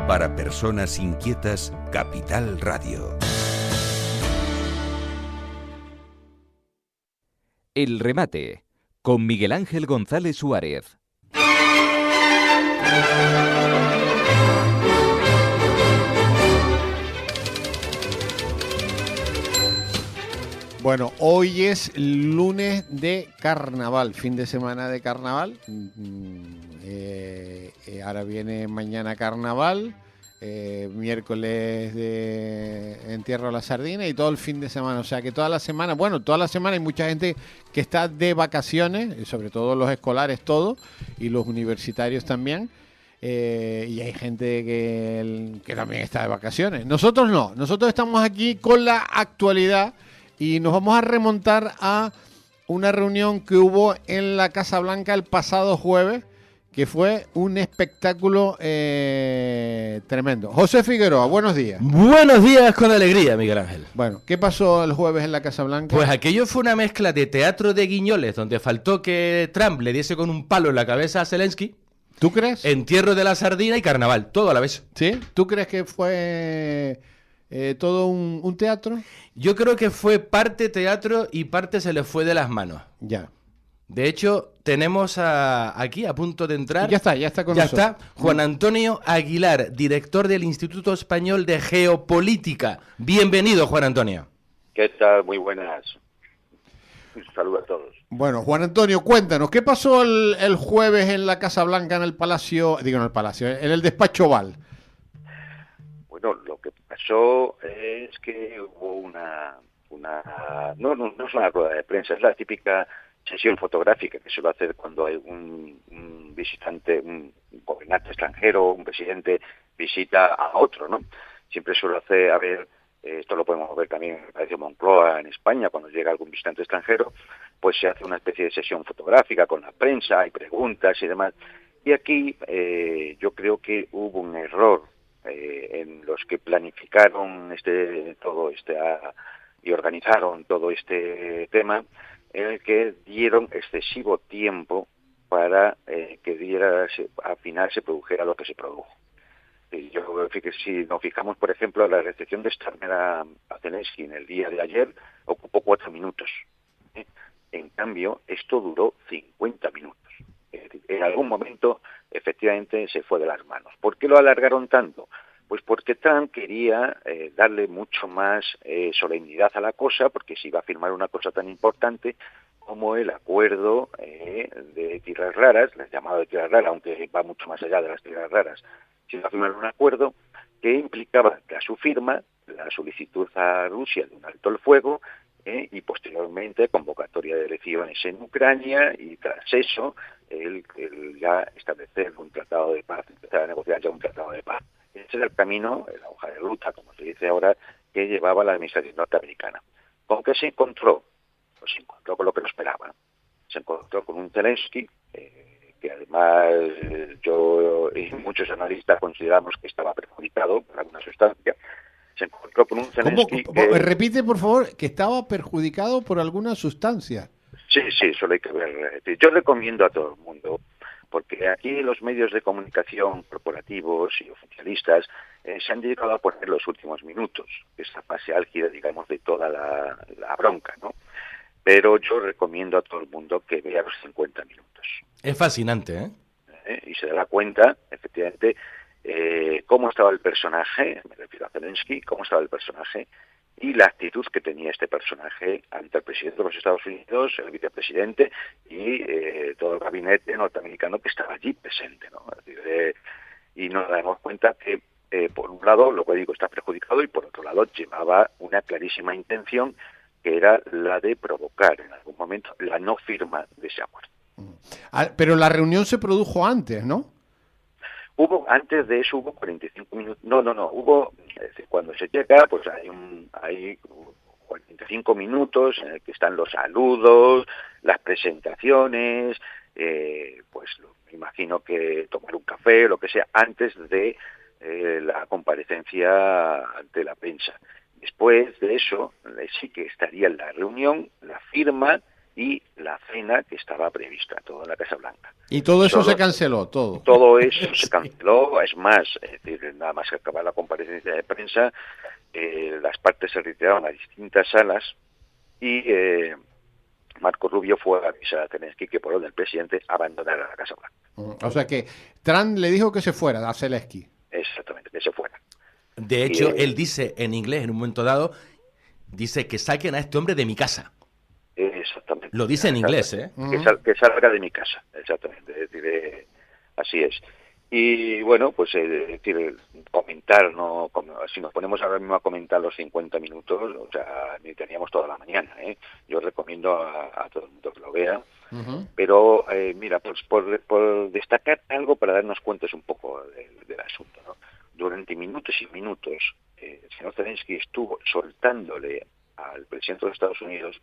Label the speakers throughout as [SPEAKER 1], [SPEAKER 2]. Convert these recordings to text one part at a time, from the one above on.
[SPEAKER 1] Para personas inquietas, Capital Radio.
[SPEAKER 2] El remate, con Miguel Ángel González Suárez.
[SPEAKER 3] Bueno, hoy es lunes de carnaval, fin de semana de carnaval. Ahora viene mañana carnaval, miércoles de entierro a la sardina y todo el fin de semana. O sea que toda la semana hay mucha gente que está de vacaciones, sobre todo los escolares todos y los universitarios también. Y hay gente que también está de vacaciones. Nosotros no, nosotros estamos aquí con la actualidad. Y nos vamos a remontar a una reunión que hubo en la Casa Blanca el pasado jueves, que fue un espectáculo tremendo. José Figueroa, buenos días.
[SPEAKER 4] Buenos días con alegría, Miguel Ángel.
[SPEAKER 3] Bueno, ¿qué pasó el jueves en la Casa Blanca?
[SPEAKER 4] Pues aquello fue una mezcla de teatro de guiñoles, donde faltó que Trump le diese con un palo en la cabeza a Zelensky.
[SPEAKER 3] ¿Tú crees?
[SPEAKER 4] Entierro de la sardina y carnaval, todo a la vez.
[SPEAKER 3] ¿Sí? ¿Tú crees que fue todo un teatro?
[SPEAKER 4] Yo creo que fue parte teatro y parte se le fue de las manos.
[SPEAKER 3] Ya.
[SPEAKER 4] De hecho, tenemos aquí a punto de entrar.
[SPEAKER 3] Ya está con nosotros.
[SPEAKER 4] Ya está, Juan Antonio Aguilar, director del Instituto Español de Geopolítica. Bienvenido, Juan Antonio.
[SPEAKER 5] ¿Qué tal? Muy buenas. Un saludo a todos.
[SPEAKER 3] Bueno, Juan Antonio, cuéntanos, ¿qué pasó el jueves en la Casa Blanca, en el despacho Oval?
[SPEAKER 5] Bueno, lo que pasó es que hubo no es una rueda de prensa, es la típica sesión fotográfica que suele hacer cuando hay un visitante, un gobernante extranjero, un presidente visita a otro, ¿no? Siempre suele haber, esto lo podemos ver también en el Palacio Moncloa en España, cuando llega algún visitante extranjero, pues se hace una especie de sesión fotográfica con la prensa, hay preguntas y demás. Y aquí yo creo que hubo un error en los que planificaron y organizaron todo este tema, en el que dieron excesivo tiempo para que al final se produjera lo que se produjo. Y yo creo que si nos fijamos, por ejemplo, la recepción de Starmer a Zelensky en el día de ayer ocupó 4 minutos. En cambio, esto duró 50 minutos. Es decir, en algún momento, efectivamente, se fue de las manos. ¿Por qué lo alargaron tanto? Pues porque Trump quería darle mucho más solemnidad a la cosa, porque se iba a firmar una cosa tan importante como el acuerdo de tierras raras, el llamado de tierras raras, aunque va mucho más allá de las tierras raras. Se iba a firmar un acuerdo que implicaba, tras su firma, la solicitud a Rusia de un alto el fuego, y posteriormente convocatoria de elecciones en Ucrania, y tras eso el ya establecer un tratado de paz, empezar a negociar ya un tratado de paz. Ese era el camino, la hoja de ruta, como se dice ahora, que llevaba la administración norteamericana. ¿Con qué se encontró? Pues se encontró con lo que no esperaba. Se encontró con un Zelensky, que además yo y muchos analistas consideramos que estaba perjudicado por alguna sustancia. Se encontró con un Zelensky
[SPEAKER 3] Repite, por favor, que estaba perjudicado por alguna sustancia.
[SPEAKER 5] Sí, solo hay que ver. Yo recomiendo a todo el mundo, porque aquí los medios de comunicación corporativos y oficialistas se han dedicado a poner los últimos minutos, esa fase álgida, digamos, de toda la bronca, ¿no? Pero yo recomiendo a todo el mundo que vea los 50 minutos.
[SPEAKER 4] Es fascinante,
[SPEAKER 5] Y se dará cuenta, efectivamente, cómo estaba el personaje, me refiero a Zelensky, cómo estaba el personaje y la actitud que tenía este personaje ante el presidente de los Estados Unidos, el vicepresidente y todo el gabinete norteamericano que estaba allí presente, ¿no? Es decir, y nos damos cuenta que, por un lado, lo que digo, está perjudicado y por otro lado llevaba una clarísima intención, que era la de provocar en algún momento la no firma de ese acuerdo.
[SPEAKER 3] Pero la reunión se produjo antes, ¿no?
[SPEAKER 5] Antes de eso hubo 45 minutos. No, hubo, cuando se llega, pues hay 45 minutos en el que están los saludos, las presentaciones, pues me imagino que tomar un café, lo que sea, antes de la comparecencia ante la prensa. 30 minutos. Después de eso, sí que estaría en la reunión, la firma y la cena que estaba prevista, todo en la Casa Blanca.
[SPEAKER 3] Y todo eso
[SPEAKER 5] Solo-
[SPEAKER 3] se canceló, todo.
[SPEAKER 5] Todo eso se canceló, es más, nada más que acabar la comparecencia de prensa, las partes se retiraron a distintas salas y Marco Rubio fue a avisar a Zelensky que por orden del presidente abandonara la Casa Blanca.
[SPEAKER 3] O sea que Trump le dijo que se fuera a Zelensky.
[SPEAKER 5] Exactamente, que se fuera.
[SPEAKER 4] De hecho, él dice en inglés, en un momento dado, dice que saquen a este hombre de mi casa.
[SPEAKER 5] Exactamente.
[SPEAKER 4] Lo dice en inglés, ¿eh?
[SPEAKER 5] Que salga de mi casa, exactamente. Es decir, así es. Y bueno, pues comentar, ¿no? Si nos ponemos ahora mismo a comentar los 50 minutos, o sea, ni teníamos toda la mañana, ¿eh? Yo recomiendo a todo el mundo que lo vea. Pero, mira, pues por destacar algo para darnos cuenta un poco del asunto, ¿no? Durante minutos y minutos, el señor Zelensky estuvo soltándole al presidente de los Estados Unidos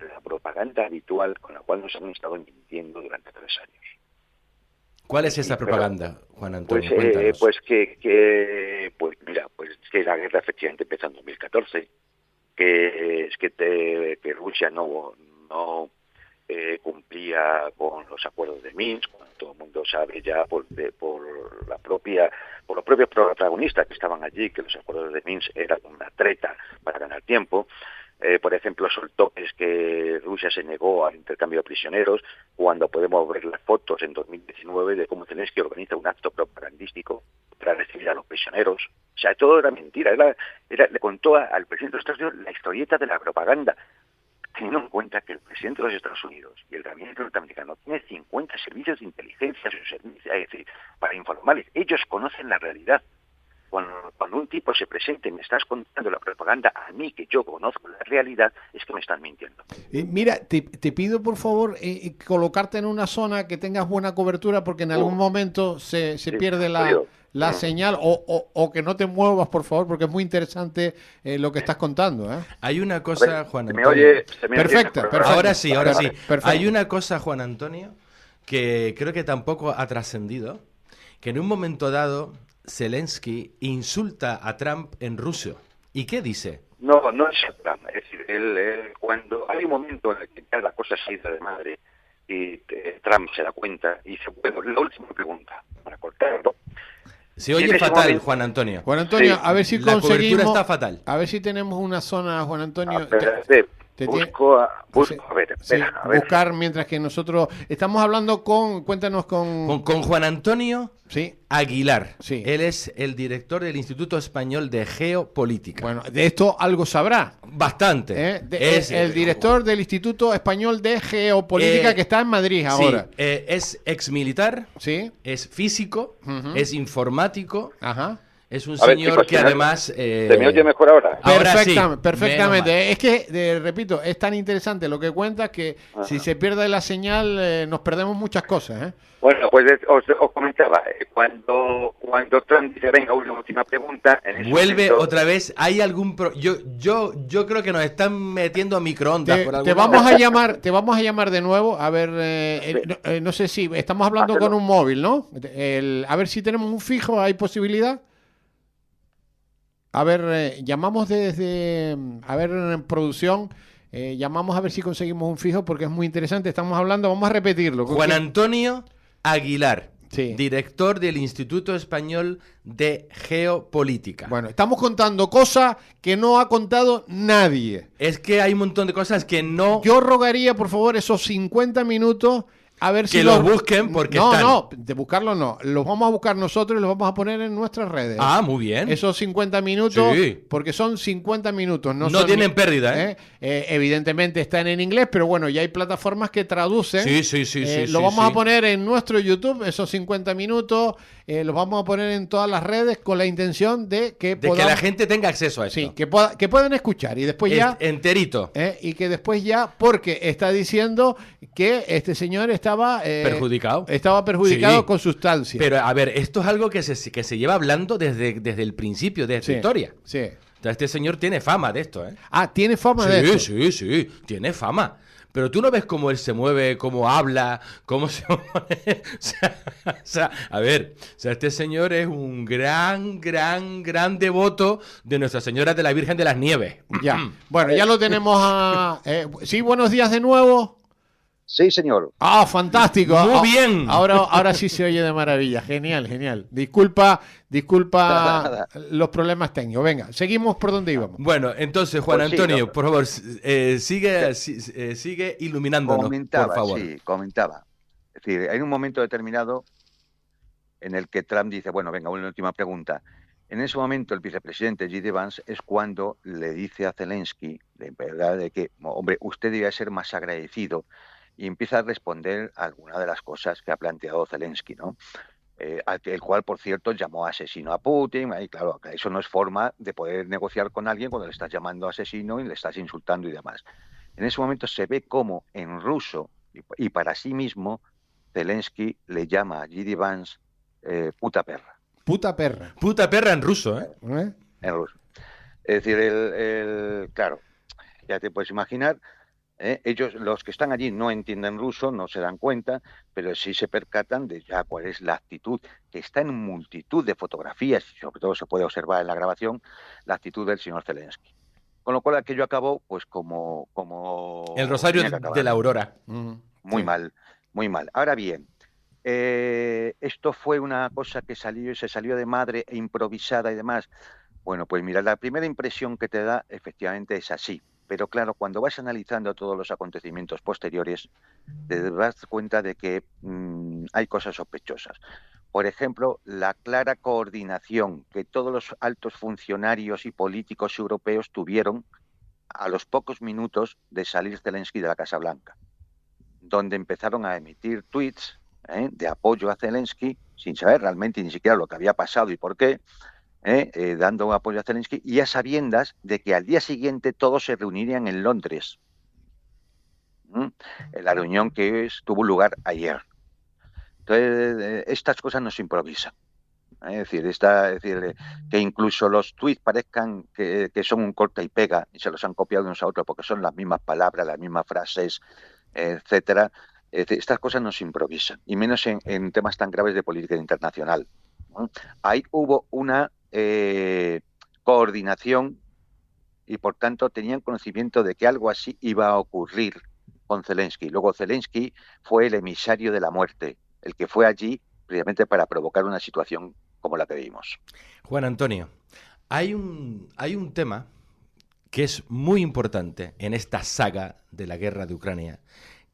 [SPEAKER 5] la propaganda habitual con la cual nos han estado mintiendo durante 3 años.
[SPEAKER 4] ¿Cuál es esa propaganda, Juan Antonio? Cuéntanos.
[SPEAKER 5] Pues mira, pues que la guerra efectivamente empezó en 2014, que Rusia no cumplía con los acuerdos de Minsk, cuando todo el mundo sabe ya por los propios protagonistas que estaban allí, que los acuerdos de Minsk eran una treta para ganar tiempo. Por ejemplo, soltó que Rusia se negó al intercambio de prisioneros, cuando podemos ver las fotos en 2019 de cómo Zelensky organiza un acto propagandístico para recibir a los prisioneros. O sea, todo era mentira. Le contó al presidente de los Estados Unidos la historieta de la propaganda, teniendo en cuenta que el presidente de los Estados Unidos y el gabinete norteamericano tiene 50 servicios de inteligencia, es decir, para informarles. Ellos conocen la realidad. Cuando un tipo se presente y me estás contando la propaganda a mí, que yo conozco la realidad, es que me están mintiendo.
[SPEAKER 3] Mira, te pido por favor colocarte en una zona que tengas buena cobertura, porque en algún momento se pierde la señal, o que no te muevas, por favor, porque es muy interesante lo que estás contando.
[SPEAKER 4] Hay una cosa, Juan Antonio.
[SPEAKER 3] Perfecto.
[SPEAKER 4] Ahora sí.
[SPEAKER 3] Perfecto.
[SPEAKER 4] Hay una cosa, Juan Antonio, que creo que tampoco ha trascendido, que en un momento dado Zelensky insulta a Trump en ruso. ¿Y qué dice?
[SPEAKER 5] No es Trump. Es decir, cuando hay un momento en el que ya la cosa se ha ido de madre y Trump se da cuenta y dice, bueno, la última pregunta, para cortarlo.
[SPEAKER 4] Se oye fatal, Juan Antonio.
[SPEAKER 3] Juan Antonio,
[SPEAKER 5] Sí.
[SPEAKER 3] a ver si
[SPEAKER 4] La cobertura
[SPEAKER 3] conseguimos...
[SPEAKER 4] está fatal.
[SPEAKER 3] A ver si tenemos una zona, Juan Antonio...
[SPEAKER 5] Busco, a ver,
[SPEAKER 3] Sí,
[SPEAKER 5] espera, a ver.
[SPEAKER 3] buscar mientras que nosotros estamos hablando cuéntanos con
[SPEAKER 4] Con Juan Antonio
[SPEAKER 3] sí,
[SPEAKER 4] Aguilar.
[SPEAKER 3] Sí.
[SPEAKER 4] Él es el director del Instituto Español de Geopolítica.
[SPEAKER 3] bueno, de esto algo sabrá.
[SPEAKER 4] Bastante.
[SPEAKER 3] Es el director del Instituto Español de Geopolítica que está en Madrid ahora.
[SPEAKER 4] Sí, es exmilitar,
[SPEAKER 3] Sí,
[SPEAKER 4] es físico,
[SPEAKER 3] Ujú.
[SPEAKER 4] es informático,
[SPEAKER 3] ajá.
[SPEAKER 4] es un
[SPEAKER 5] A ver,
[SPEAKER 4] señor
[SPEAKER 5] chicos,
[SPEAKER 4] que además...
[SPEAKER 5] ¿Se me oye mejor ahora?
[SPEAKER 4] Ahora sí,
[SPEAKER 3] Perfectamente.
[SPEAKER 4] menos
[SPEAKER 3] Es que, repito, es tan interesante lo que cuentas que si se pierde la señal nos perdemos muchas cosas.
[SPEAKER 5] Bueno, pues os comentaba, cuando Trump dice, venga, una última pregunta... En ese
[SPEAKER 4] Vuelve
[SPEAKER 5] momento,
[SPEAKER 4] otra vez. ¿Hay algún yo creo que nos están metiendo a microondas por
[SPEAKER 3] Te
[SPEAKER 4] algún
[SPEAKER 3] vamos
[SPEAKER 4] lado.
[SPEAKER 3] te vamos a llamar de nuevo. A ver, no sé si estamos hablando
[SPEAKER 5] Hazlo.
[SPEAKER 3] con un móvil, ¿no? A ver si tenemos un fijo, ¿hay posibilidad? A ver, llamamos desde, a ver, en producción, llamamos a ver si conseguimos un fijo porque es muy interesante. Estamos hablando, vamos a repetirlo.
[SPEAKER 4] Juan Antonio Aguilar,
[SPEAKER 3] Sí.
[SPEAKER 4] director del Instituto Español de Geopolítica.
[SPEAKER 3] Bueno, estamos contando cosas que no ha contado nadie.
[SPEAKER 4] Es que hay un montón de cosas que no...
[SPEAKER 3] Yo rogaría, por favor, esos 50 minutos a ver si
[SPEAKER 4] Que los busquen porque
[SPEAKER 3] no,
[SPEAKER 4] están.
[SPEAKER 3] No, de buscarlos no. Los vamos a buscar nosotros y los vamos a poner en nuestras redes.
[SPEAKER 4] Ah, muy bien.
[SPEAKER 3] Esos 50 minutos,
[SPEAKER 4] Sí.
[SPEAKER 3] porque son 50 minutos. No
[SPEAKER 4] No tienen pérdida, ¿eh?
[SPEAKER 3] Evidentemente están en inglés, pero bueno, ya hay plataformas que traducen.
[SPEAKER 4] Sí.
[SPEAKER 3] Lo vamos a poner en nuestro YouTube, esos 50 minutos. Los vamos a poner en todas las redes con la intención de que
[SPEAKER 4] De que la gente tenga acceso a esto.
[SPEAKER 3] Sí, que puedan escuchar y después ya...
[SPEAKER 4] Enterito.
[SPEAKER 3] Y que después ya, porque está diciendo que este señor estaba...
[SPEAKER 4] Perjudicado.
[SPEAKER 3] Estaba perjudicado
[SPEAKER 4] Sí.
[SPEAKER 3] con sustancia.
[SPEAKER 4] Pero, a ver, esto es algo que se lleva hablando desde el principio de esta
[SPEAKER 3] Sí,
[SPEAKER 4] historia.
[SPEAKER 3] Sí.
[SPEAKER 4] O sea, este señor tiene fama de esto, ¿eh?
[SPEAKER 3] Ah, tiene fama de eso.
[SPEAKER 4] Sí, tiene fama. Pero tú no ves cómo él se mueve, cómo habla, cómo se mueve. O sea, a ver, este señor es un gran devoto de Nuestra Señora de la Virgen de las Nieves.
[SPEAKER 3] Ya. Bueno, ya lo tenemos a... sí, buenos días de nuevo.
[SPEAKER 6] Sí, señor.
[SPEAKER 3] ¡Ah, fantástico!
[SPEAKER 4] Muy bien.
[SPEAKER 3] Ahora sí se oye de maravilla. Genial, genial. Disculpa
[SPEAKER 6] Nada.
[SPEAKER 3] los problemas técnicos. Venga, seguimos por donde íbamos.
[SPEAKER 4] Bueno, entonces, Juan
[SPEAKER 6] Pues sí,
[SPEAKER 4] Antonio,
[SPEAKER 6] no.
[SPEAKER 4] por favor, sigue iluminándonos,
[SPEAKER 6] Comentaba,
[SPEAKER 4] por favor.
[SPEAKER 6] sí, comentaba. Es decir, hay un momento determinado en el que Trump dice, bueno, venga, una última pregunta. En ese momento el vicepresidente J.D. Vance es cuando le dice a Zelensky, de verdad, de que, hombre, usted debe ser más agradecido, y empieza a responder a alguna de las cosas que ha planteado Zelensky, ¿no? El cual, por cierto, llamó asesino a Putin, y claro, eso no es forma de poder negociar con alguien cuando le estás llamando asesino y le estás insultando y demás. En ese momento se ve cómo en ruso y para sí mismo Zelensky le llama a J.D. Vance puta perra,
[SPEAKER 3] Puta perra.
[SPEAKER 4] Puta perra en ruso, ¿eh?
[SPEAKER 3] ¿Eh?
[SPEAKER 6] en ruso. Es decir, claro, ya te puedes imaginar, ellos, los que están allí, no entienden ruso, no se dan cuenta, pero sí se percatan de ya cuál es la actitud, que está en multitud de fotografías, y sobre todo se puede observar en la grabación, la actitud del señor Zelensky. Con lo cual aquello acabó pues como
[SPEAKER 4] El Rosario
[SPEAKER 6] tenía que acabar.
[SPEAKER 4] de la Aurora.
[SPEAKER 6] Muy
[SPEAKER 3] Sí.
[SPEAKER 6] mal, muy mal. Ahora bien, esto fue una cosa que se salió de madre e improvisada y demás. Bueno, pues mira, la primera impresión que te da efectivamente es así. Pero claro, cuando vas analizando todos los acontecimientos posteriores, te das cuenta de que hay cosas sospechosas. Por ejemplo, la clara coordinación que todos los altos funcionarios y políticos europeos tuvieron a los pocos minutos de salir Zelensky de la Casa Blanca, donde empezaron a emitir tweets de apoyo a Zelensky, sin saber realmente ni siquiera lo que había pasado y por qué, dando apoyo a Zelensky, y a sabiendas de que al día siguiente todos se reunirían en Londres. En la reunión que tuvo lugar ayer. Entonces, estas cosas no se improvisan. Es decir, que incluso los tweets parezcan que son un corta y pega y se los han copiado unos a otros porque son las mismas palabras, las mismas frases, etcétera. Estas cosas no se improvisan, y menos en temas tan graves de política internacional. Ahí hubo una coordinación y por tanto tenían conocimiento de que algo así iba a ocurrir con Zelensky. Luego Zelensky fue el emisario de la muerte, el que fue allí precisamente para provocar una situación como la que vimos.
[SPEAKER 4] Juan Antonio, hay un tema que es muy importante en esta saga de la guerra de Ucrania,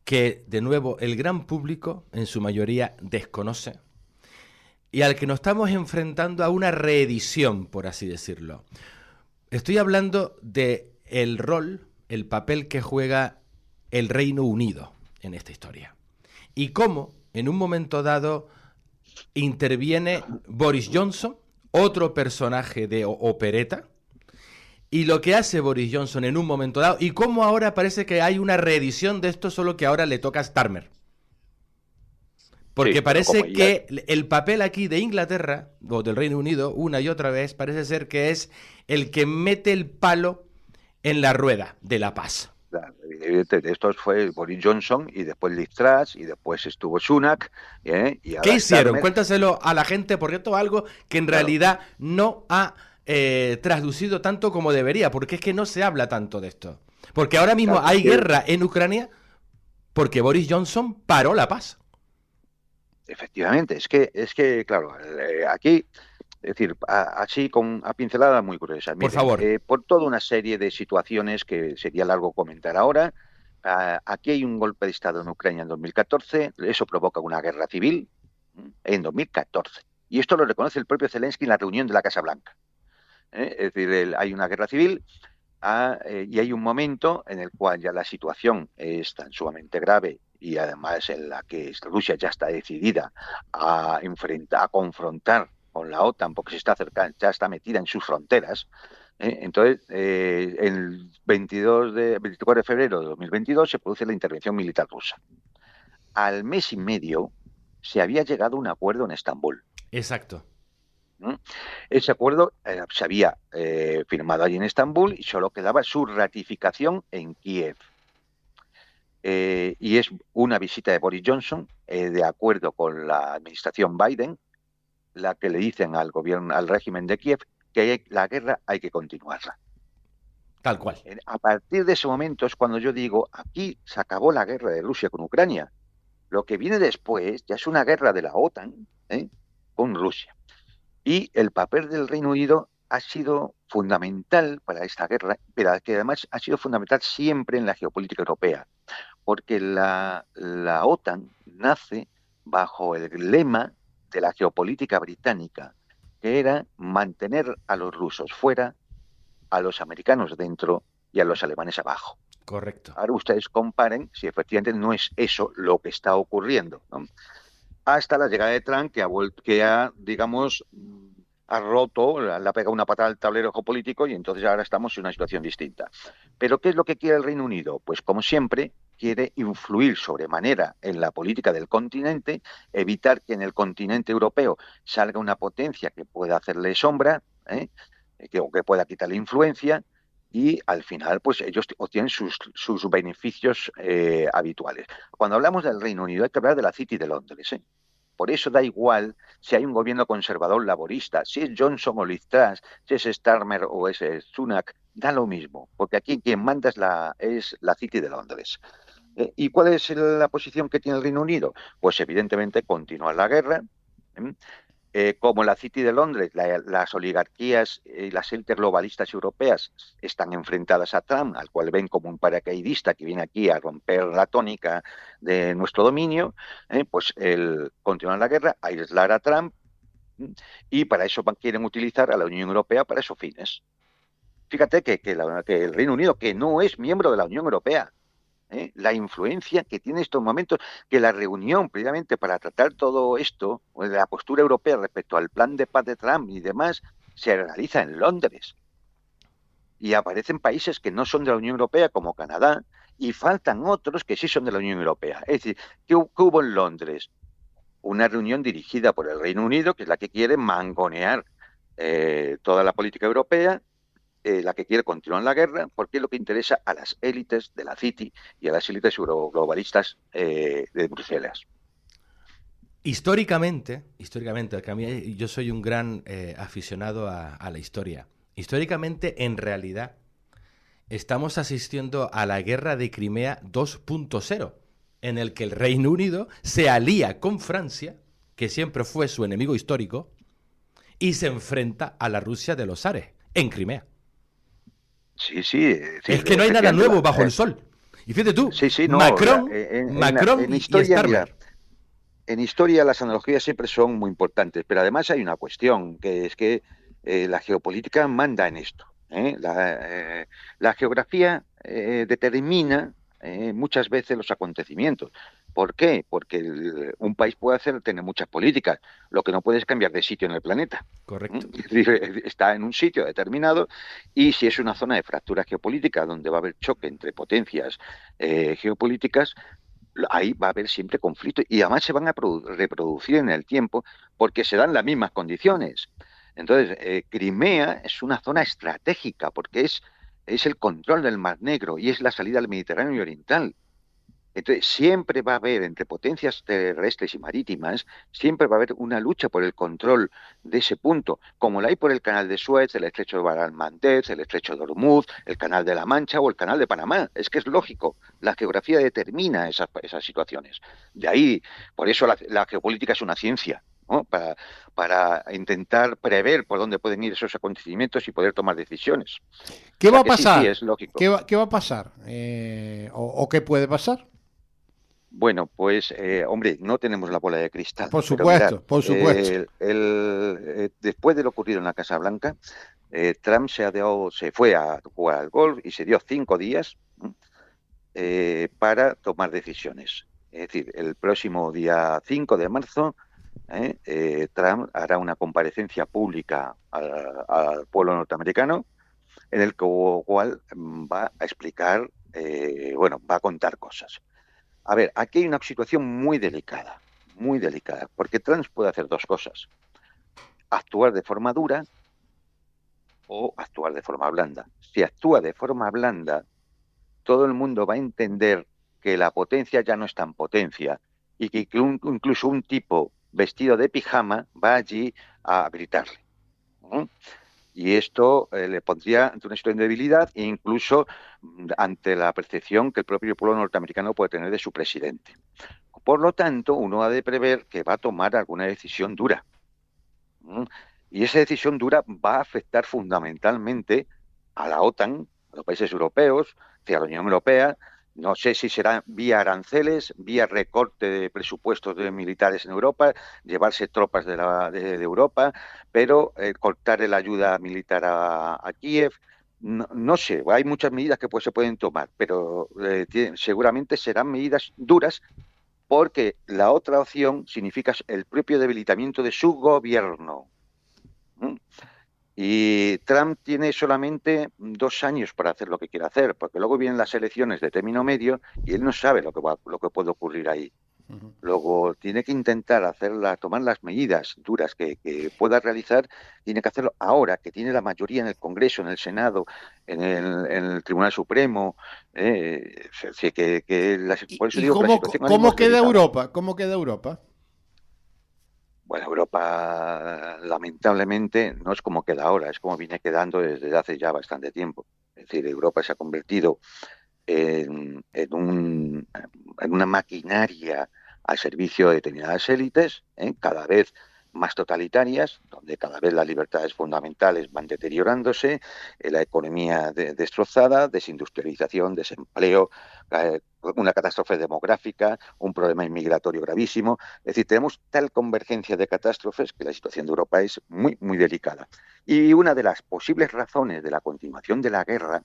[SPEAKER 4] que de nuevo el gran público en su mayoría desconoce y al que nos estamos enfrentando a una reedición, por así decirlo. Estoy hablando de el rol, el papel que juega el Reino Unido en esta historia y cómo en un momento dado interviene Boris Johnson, otro personaje de opereta, y lo que hace Boris Johnson en un momento dado, y cómo ahora parece que hay una reedición de esto, solo que ahora le toca a Starmer. Porque
[SPEAKER 6] Sí,
[SPEAKER 4] parece que el papel aquí de Inglaterra, o del Reino Unido, una y otra vez, parece ser que es el que mete el palo en la rueda de la paz.
[SPEAKER 6] Esto fue Boris Johnson y después Liz Truss y después estuvo Sunak. Y ahora
[SPEAKER 4] ¿Qué hicieron?
[SPEAKER 6] Starmer.
[SPEAKER 4] Cuéntaselo a la gente, porque esto es algo que en realidad no ha traducido tanto como debería, porque es que no se habla tanto de esto. Porque ahora mismo hay guerra en Ucrania porque Boris Johnson paró la paz.
[SPEAKER 6] Efectivamente, es que claro, aquí, es decir, así a pinceladas muy gruesas.
[SPEAKER 4] Por favor.
[SPEAKER 6] Por toda una serie de situaciones que sería largo comentar ahora, aquí hay un golpe de Estado en Ucrania en 2014, eso provoca una guerra civil en 2014. Y esto lo reconoce el propio Zelensky en la reunión de la Casa Blanca. Es decir, hay una guerra civil y hay un momento en el cual ya la situación es tan sumamente grave y además en la que Rusia ya está decidida a confrontar con la OTAN porque se está acercando, ya está metida en sus fronteras. Entonces, el 24 de febrero de 2022 se produce la intervención militar rusa. Al mes y medio se había llegado a un acuerdo en Estambul.
[SPEAKER 4] Exacto.
[SPEAKER 6] Ese acuerdo se había firmado allí en Estambul y solo quedaba su ratificación en Kiev. Y es una visita de Boris Johnson, de acuerdo con la administración Biden, la que le dicen al régimen de Kiev que la guerra hay que continuarla.
[SPEAKER 4] Tal cual.
[SPEAKER 6] A partir de ese momento es cuando yo digo, aquí se acabó la guerra de Rusia con Ucrania. Lo que viene después ya es una guerra de la OTAN, con Rusia. Y el papel del Reino Unido ha sido fundamental para esta guerra, pero que además ha sido fundamental siempre en la geopolítica europea, porque la OTAN nace bajo el lema de la geopolítica británica, que era mantener a los rusos fuera, a los americanos dentro y a los alemanes abajo.
[SPEAKER 4] Correcto.
[SPEAKER 6] Ahora ustedes comparen si efectivamente no es eso lo que está ocurriendo, ¿no? Hasta la llegada de Trump, digamos, ha roto, le ha pegado una patada al tablero geopolítico y entonces ahora estamos en una situación distinta. Pero ¿qué es lo que quiere el Reino Unido? Pues como siempre, quiere influir sobremanera en la política del continente, evitar que en el continente europeo salga una potencia que pueda hacerle sombra, o que pueda quitarle influencia, y al final pues ellos obtienen sus beneficios habituales. Cuando hablamos del Reino Unido hay que hablar de la City de Londres, ¿eh? Por eso da igual si hay un gobierno conservador laborista, si es Johnson o Liz Truss, si es Starmer o es Sunak, da lo mismo, porque aquí quien manda es la City de Londres. ¿Y cuál es la posición que tiene el Reino Unido? Pues evidentemente continuar la guerra. Como la City de Londres, las oligarquías y las élites globalistas europeas están enfrentadas a Trump, al cual ven como un paracaidista que viene aquí a romper la tónica de nuestro dominio, pues el continuar la guerra, aislar a Trump, y para eso quieren utilizar a la Unión Europea para esos fines. Fíjate que el Reino Unido, que no es miembro de la Unión Europea, la influencia que tiene en estos momentos, que la reunión previamente para tratar todo esto, la postura europea respecto al plan de paz de Trump y demás, se realiza en Londres. Y aparecen países que no son de la Unión Europea, como Canadá, y faltan otros que sí son de la Unión Europea. Es decir, ¿qué hubo en Londres? Una reunión dirigida por el Reino Unido, que es la que quiere mangonear toda la política europea, la que quiere continuar la guerra, porque es lo que interesa a las élites de la City y a las élites euroglobalistas de Bruselas.
[SPEAKER 4] Históricamente, que a mí yo soy un gran aficionado a la historia. Históricamente, en realidad, estamos asistiendo a la guerra de Crimea 2.0, en el que el Reino Unido se alía con Francia, que siempre fue su enemigo histórico, y se enfrenta a la Rusia de los zares, en Crimea.
[SPEAKER 6] Sí, sí.
[SPEAKER 4] Es que no hay nada nuevo bajo el sol. Y fíjate tú,
[SPEAKER 6] no,
[SPEAKER 4] Macron
[SPEAKER 6] en historia, y Starmer. Mira, en historia las analogías siempre son muy importantes, pero además hay una cuestión, que es que la geopolítica manda en esto. La geografía determina muchas veces los acontecimientos. ¿Por qué? Porque un país puede tener muchas políticas, lo que no puede es cambiar de sitio en el planeta.
[SPEAKER 4] Correcto.
[SPEAKER 6] Está en un sitio determinado, y si es una zona de fractura geopolítica donde va a haber choque entre potencias geopolíticas, ahí va a haber siempre conflicto, y además se van a reproducir en el tiempo porque se dan las mismas condiciones. Entonces, Crimea es una zona estratégica porque es el control del Mar Negro y es la salida al Mediterráneo oriental. Entonces, siempre va a haber, entre potencias terrestres y marítimas, siempre va a haber una lucha por el control de ese punto, como la hay por el Canal de Suez, el Estrecho de Bab el-Mandeb, el Estrecho de Hormuz, el Canal de la Mancha o el Canal de Panamá. Es que es lógico, la geografía determina esas situaciones. De ahí, por eso la geopolítica es una ciencia, ¿no? Para intentar prever por dónde pueden ir esos acontecimientos y poder tomar decisiones.
[SPEAKER 3] ¿Qué va a pasar?
[SPEAKER 6] Sí, es lógico.
[SPEAKER 3] ¿Qué va a pasar? ¿O qué puede pasar?
[SPEAKER 6] Bueno, pues, hombre, no tenemos la bola de cristal.
[SPEAKER 3] Por supuesto, mirad, por supuesto.
[SPEAKER 6] Después de lo ocurrido en la Casa Blanca, Trump se fue a jugar al golf y se dio 5 días para tomar decisiones. Es decir, el próximo día 5 de marzo, Trump hará una comparecencia pública al pueblo norteamericano, en el cual va a explicar, va a contar cosas. A ver, aquí hay una situación muy delicada, porque Trump puede hacer dos cosas: actuar de forma dura o actuar de forma blanda. Si actúa de forma blanda, todo el mundo va a entender que la potencia ya no es tan potencia y que incluso un tipo vestido de pijama va allí a gritarle. Y esto le pondría ante una situación de debilidad e incluso ante la percepción que el propio pueblo norteamericano puede tener de su presidente. Por lo tanto, uno ha de prever que va a tomar alguna decisión dura. ¿Mm? Y esa decisión dura va a afectar fundamentalmente a la OTAN, a los países europeos, a la Unión Europea. No sé si será vía aranceles, vía recorte de presupuestos de militares en Europa, llevarse tropas de Europa, pero cortar la ayuda militar a Kiev. No sé, hay muchas medidas que se pueden tomar, pero seguramente serán medidas duras porque la otra opción significa el propio debilitamiento de su gobierno. ¿Mm? Y Trump tiene solamente 2 años para hacer lo que quiere hacer, porque luego vienen las elecciones de término medio y él no sabe lo que puede ocurrir ahí. Luego tiene que intentar tomar las medidas duras que pueda realizar, tiene que hacerlo ahora, que tiene la mayoría en el Congreso, en el Senado, en el Tribunal Supremo. Por eso
[SPEAKER 3] ¿Y
[SPEAKER 6] digo que la situación ahora mismo
[SPEAKER 3] cómo
[SPEAKER 6] es
[SPEAKER 3] queda
[SPEAKER 6] delicada.
[SPEAKER 3] Europa? ¿Cómo queda Europa?
[SPEAKER 6] Bueno, Europa lamentablemente no es como queda ahora, es como viene quedando desde hace ya bastante tiempo. Es decir, Europa se ha convertido en una maquinaria al servicio de determinadas élites, cada vez más totalitarias, donde cada vez las libertades fundamentales van deteriorándose, la economía destrozada, desindustrialización, desempleo, una catástrofe demográfica, un problema inmigratorio gravísimo. Es decir, tenemos tal convergencia de catástrofes que la situación de Europa es muy, muy delicada. Y una de las posibles razones de la continuación de la guerra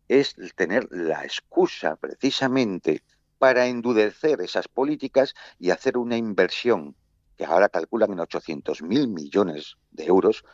[SPEAKER 6] es tener la excusa precisamente para endurecer esas políticas y hacer una inversión que ahora calculan en 800.000 millones de euros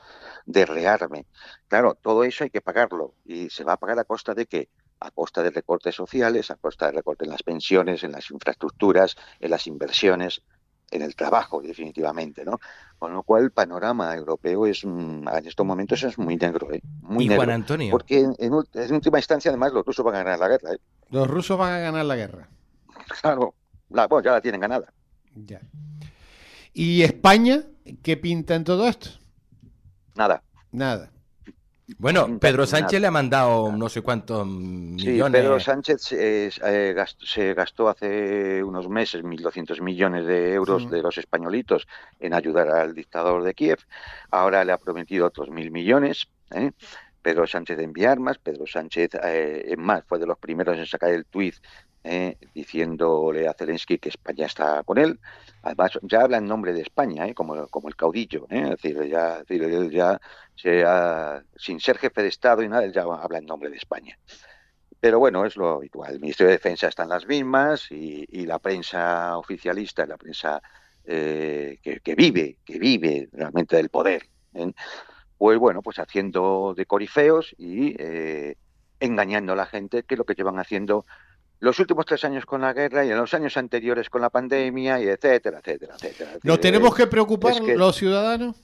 [SPEAKER 6] de rearme. Claro, todo eso hay que pagarlo y se va a pagar a costa de ¿qué? A costa de recortes sociales, a costa de recortes en las pensiones, en las infraestructuras, en las inversiones, en el trabajo, definitivamente, ¿no? Con lo cual el panorama europeo en estos momentos es muy negro, muy
[SPEAKER 4] Y Juan
[SPEAKER 6] negro.
[SPEAKER 4] Antonio,
[SPEAKER 6] Porque en última instancia, además, los rusos van a ganar la guerra, ¿eh?
[SPEAKER 3] Los rusos van a ganar la guerra.
[SPEAKER 6] Claro, bueno, ya la tienen ganada.
[SPEAKER 3] Ya. ¿Y España? ¿Qué pinta en todo esto?
[SPEAKER 6] Nada.
[SPEAKER 3] Nada.
[SPEAKER 4] bueno, Pedro
[SPEAKER 6] Nada.
[SPEAKER 4] Sánchez le ha mandado no sé cuántos
[SPEAKER 6] Sí,
[SPEAKER 4] millones.
[SPEAKER 6] Pedro Sánchez se gastó hace unos meses 1.200 millones de euros de los españolitos en ayudar al dictador de Kiev. Ahora le ha prometido otros 1.000 millones. Pedro Sánchez envía armas. Pedro Sánchez, es más, fue de los primeros en sacar el tuit diciéndole a Zelensky que España está con él. Además, ya habla en nombre de España, como el caudillo. Es decir, él ya sin ser jefe de Estado y nada, él ya habla en nombre de España. Pero bueno, es lo habitual. El Ministerio de Defensa está en las mismas y la prensa oficialista, la prensa que vive realmente del poder, pues bueno, pues haciendo de corifeos y engañando a la gente, que es lo que llevan haciendo los últimos 3 años con la guerra y en los años anteriores con la pandemia y etcétera, etcétera, etcétera.
[SPEAKER 3] ¿Nos tenemos que preocupar
[SPEAKER 6] Es que
[SPEAKER 3] los ciudadanos?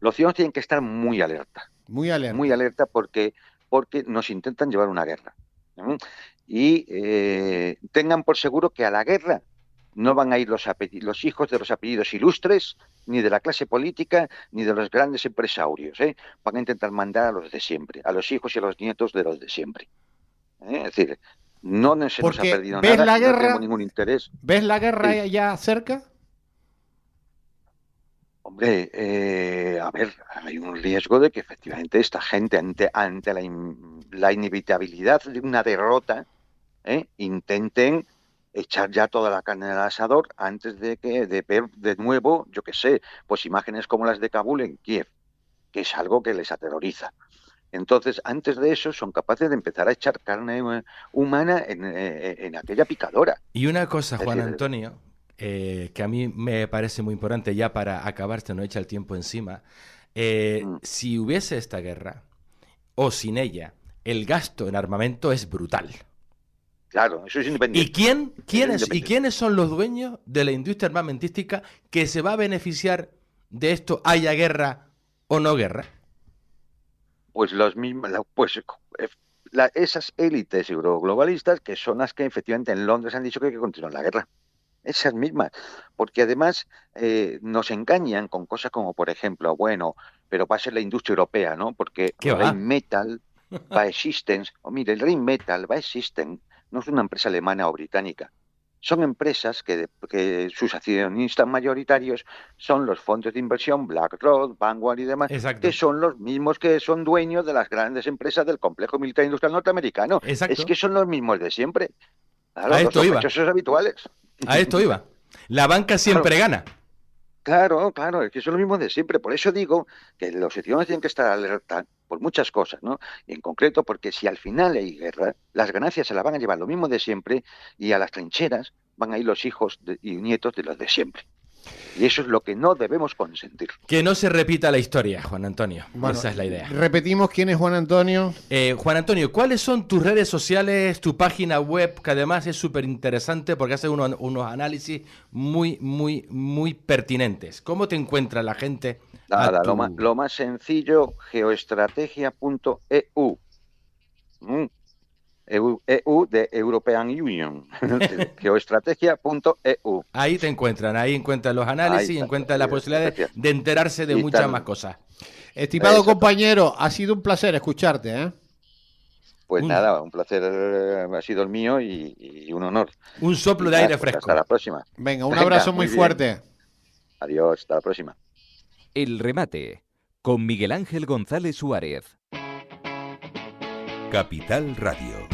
[SPEAKER 6] los ciudadanos tienen que estar muy alerta.
[SPEAKER 3] Muy alerta.
[SPEAKER 6] Muy alerta porque nos intentan llevar una guerra. Y tengan por seguro que a la guerra no van a ir los hijos de los apellidos ilustres, ni de la clase política, ni de los grandes empresarios. Van a intentar mandar a los de siempre, a los hijos y a los nietos de los de siempre. Es decir, no se nos ha perdido
[SPEAKER 3] ¿ves
[SPEAKER 6] nada,
[SPEAKER 3] la guerra,
[SPEAKER 6] no tenemos ningún interés.
[SPEAKER 3] ¿Ves la guerra
[SPEAKER 6] Sí.
[SPEAKER 3] ya cerca?
[SPEAKER 6] Hombre, a ver, hay un riesgo de que efectivamente esta gente, ante la inevitabilidad de una derrota, intenten echar ya toda la carne al asador antes de ver de nuevo, yo qué sé, pues imágenes como las de Kabul en Kiev, que es algo que les aterroriza. Entonces, antes de eso, son capaces de empezar a echar carne humana en aquella picadora.
[SPEAKER 4] Y una cosa,
[SPEAKER 6] Es
[SPEAKER 4] Juan
[SPEAKER 6] decir,
[SPEAKER 4] Antonio, que a mí me parece muy importante ya para acabar, se nos echa el tiempo encima. Si hubiese esta guerra, o sin ella, el gasto en armamento es brutal.
[SPEAKER 6] Claro, eso es independiente.
[SPEAKER 4] ¿Y quiénes son los dueños de la industria armamentística que se va a beneficiar de esto, haya guerra o no guerra?
[SPEAKER 6] Pues esas élites euroglobalistas que son las que efectivamente en Londres han dicho que hay que continuar la guerra. esas mismas, porque además nos engañan con cosas como, por ejemplo, bueno, pero va a ser la industria europea, ¿no? Porque
[SPEAKER 4] ¿Qué va?
[SPEAKER 6] Rheinmetall va Systems, o mire, el Rheinmetall va Systems no es una empresa alemana o británica. Son empresas que sus accionistas mayoritarios son los fondos de inversión BlackRock, Vanguard y demás,
[SPEAKER 4] Exacto.
[SPEAKER 6] que son los mismos que son dueños de las grandes empresas del complejo militar industrial norteamericano.
[SPEAKER 4] Exacto.
[SPEAKER 6] Es que son los mismos de siempre. Claro,
[SPEAKER 4] A
[SPEAKER 6] los
[SPEAKER 4] esto iba.
[SPEAKER 6] sospechosos habituales.
[SPEAKER 4] A esto iba. La banca siempre gana.
[SPEAKER 6] Claro, claro, es que son lo mismo de siempre. Por eso digo que los ciudadanos tienen que estar alerta por muchas cosas, ¿no? Y en concreto porque si al final hay guerra, las ganancias se las van a llevar lo mismo de siempre y a las trincheras van a ir los hijos y nietos de los de siempre. Y eso es lo que no debemos consentir.
[SPEAKER 4] Que no se repita la historia, Juan Antonio.
[SPEAKER 3] Bueno,
[SPEAKER 4] esa es la idea.
[SPEAKER 3] Repetimos quién es Juan Antonio.
[SPEAKER 4] Juan Antonio, ¿cuáles son tus redes sociales, tu página web, que además es súper interesante porque hace unos análisis muy, muy, muy pertinentes? ¿Cómo te encuentra la gente?
[SPEAKER 6] Nada, lo más sencillo, geoestrategia.eu. EU de European Union. Geoestrategia.eu.
[SPEAKER 4] Ahí te encuentran, ahí encuentran los análisis, encuentran la posibilidad de enterarse de
[SPEAKER 6] Y
[SPEAKER 4] muchas
[SPEAKER 6] están-
[SPEAKER 4] más cosas.
[SPEAKER 3] Estimado
[SPEAKER 6] Exacto.
[SPEAKER 3] compañero, ha sido un placer escucharte, ¿eh?
[SPEAKER 6] Pues
[SPEAKER 4] Un-
[SPEAKER 6] nada, un placer ha sido el mío y un honor.
[SPEAKER 4] Un soplo de
[SPEAKER 6] Nada,
[SPEAKER 4] aire
[SPEAKER 6] pues
[SPEAKER 4] fresco.
[SPEAKER 6] hasta la próxima.
[SPEAKER 3] Venga, un
[SPEAKER 6] Venga,
[SPEAKER 3] abrazo muy
[SPEAKER 6] muy bien.
[SPEAKER 3] fuerte.
[SPEAKER 6] Adiós, hasta la próxima.
[SPEAKER 2] El remate con Miguel Ángel González Suárez.
[SPEAKER 1] Capital Radio.